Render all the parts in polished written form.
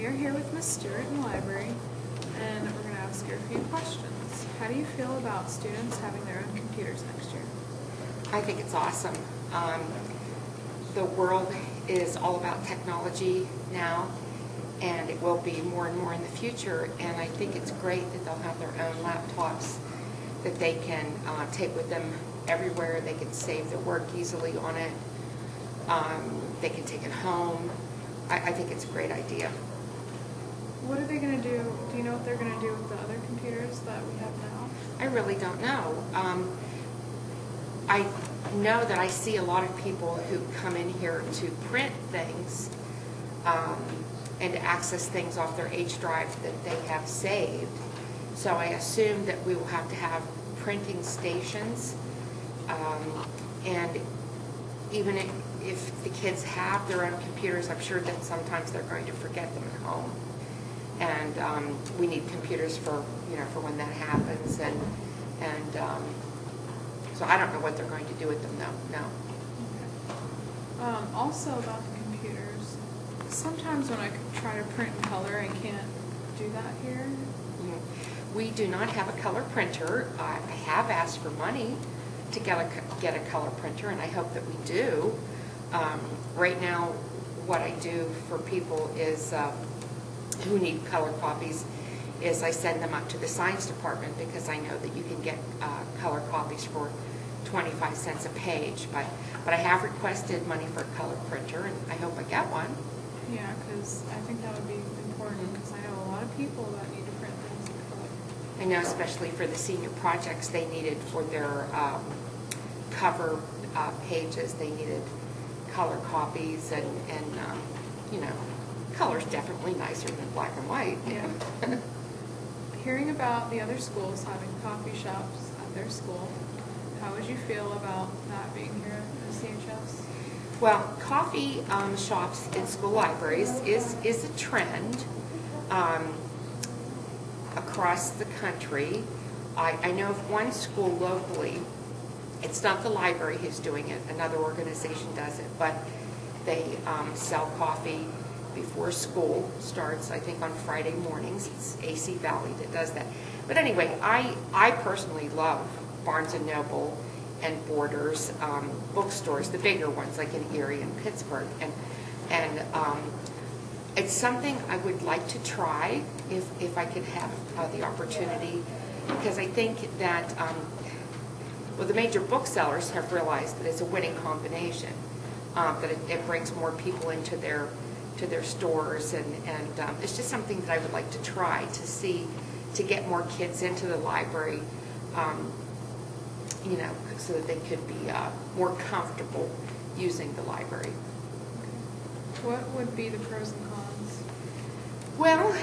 We are here with Miss Stewart in the library, and we're going to ask her a few questions. How do you feel about students having their own computers next year? I think it's awesome. The world is all about technology now, and it will be more and more in the future, and I think it's great that they'll have their own laptops that they can take with them everywhere. They can save their work easily on it. They can take it home. I think it's a great idea. What are they going to do? Do you know what they're going to do with the other computers that we have now? I really don't know. I know that I see a lot of people who come in here to print things and to access things off their H drive that they have saved. So I assume that we will have to have printing stations, and even if the kids have their own computers, I'm sure that sometimes they're going to forget them at home, and we need computers for when that happens, and so I don't know what they're going to do with them though. No. Okay. Also about the computers, sometimes when I try to print in color, I can't do that here. We do not have a color printer. I have asked for money to get a color printer, and I hope that we do. Right now, what I do for people is who need color copies is I send them up to the science department, because I know that you can get color copies for 25 cents a page. But I have requested money for a color printer, and I hope I get one. Yeah, because I think that would be important, because I know a lot of people that need to print things in color. I know, especially for the senior projects, they needed for their cover pages, they needed color copies, and color's definitely nicer than black and white. Yeah. Hearing about the other schools having coffee shops at their school, how would you feel about that being here at CHS? Well, coffee shops in school libraries is a trend across the country. I know of one school locally. It's not the library who's doing it. Another organization does it, but they sell coffee before school starts, I think on Friday mornings. It's AC Valley that does that. But anyway, I personally love Barnes & Noble and Borders bookstores, the bigger ones like in Erie and Pittsburgh. And it's something I would like to try if I could have the opportunity, because I think that well, the major booksellers have realized that it's a winning combination, that it brings more people into their stores, and it's just something that I would like to try to see, to get more kids into the library, so that they could be more comfortable using the library. What would be the pros and cons? Well,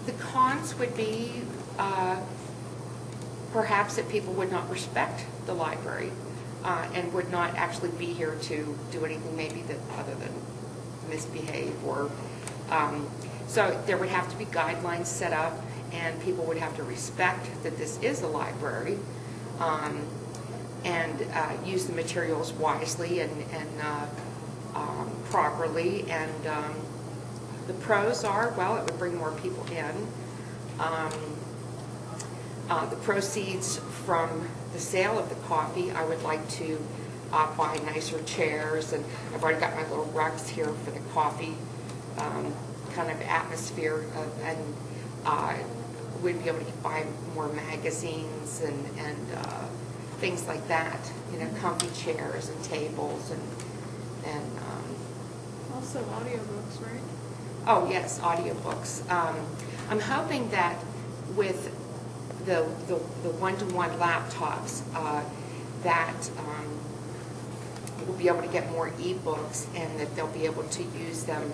the cons would be perhaps that people would not respect the library and would not actually be here to do anything maybe that other than misbehave, or so there would have to be guidelines set up, and people would have to respect that this is a library, and use the materials wisely and properly. And the pros are, well, it would bring more people in. The proceeds from the sale of the coffee, I would like to buy nicer chairs, and I've already got my little rugs here for the coffee kind of atmosphere, and we'd be able to buy more magazines and things like that, comfy chairs and tables, and also audiobooks, right? Oh yes, audiobooks. I'm hoping that with the one-to-one laptops, that we'll be able to get more e-books, and that they'll be able to use them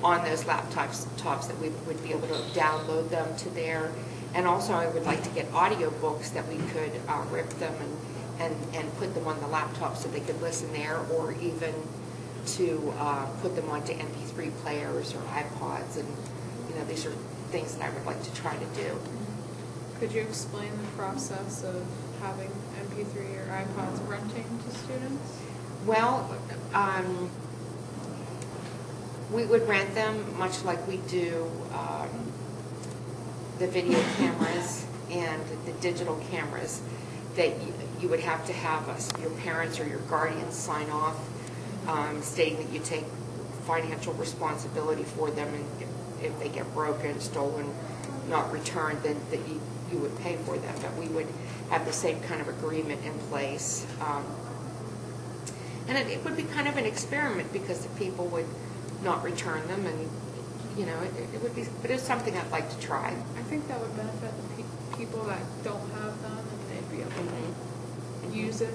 on those laptops, that we would be able to download them to there. And also I would like to get audiobooks that we could rip them and put them on the laptop so they could listen there, or even to put them onto MP3 players or iPods, and these are things that I would like to try to do. Could you explain the process of having MP3 or iPods renting to students? Well, We would rent them, much like we do the video cameras and the digital cameras, that you would have to have your parents or your guardians sign off stating that you take financial responsibility for them, and if they get broken, stolen, not returned, then that you would pay for them. But we would have the same kind of agreement in place. And it would be kind of an experiment, because the people would not return them, and you know, it would be, but it's something I'd like to try. I think that would benefit the people that don't have them, and they'd be able to use it.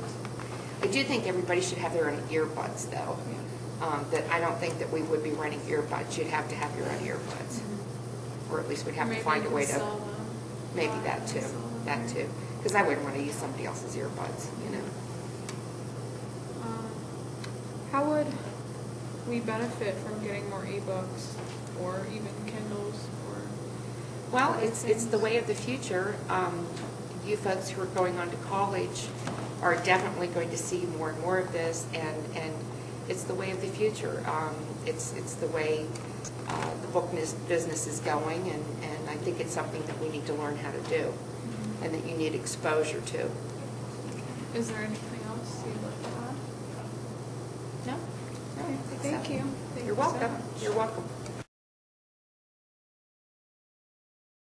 I do think everybody should have their own earbuds, though. Yeah. That I don't think that we would be renting earbuds. You'd have to have your own earbuds, or at least we'd have to find a way to. Sell them. Maybe that too. That too, because I wouldn't want to use somebody else's earbuds. You know. How would we benefit from getting more ebooks, or even Kindles, or? Well, it's the way of the future. You folks who are going on to college are definitely going to see more and more of this, and it's the way of the future. It's the way the book business is going, and I think it's something that we need to learn how to do, and that you need exposure to. Is there anything else you'd like to add? No? Okay, thank you. Thank You're you so welcome. much. You're welcome.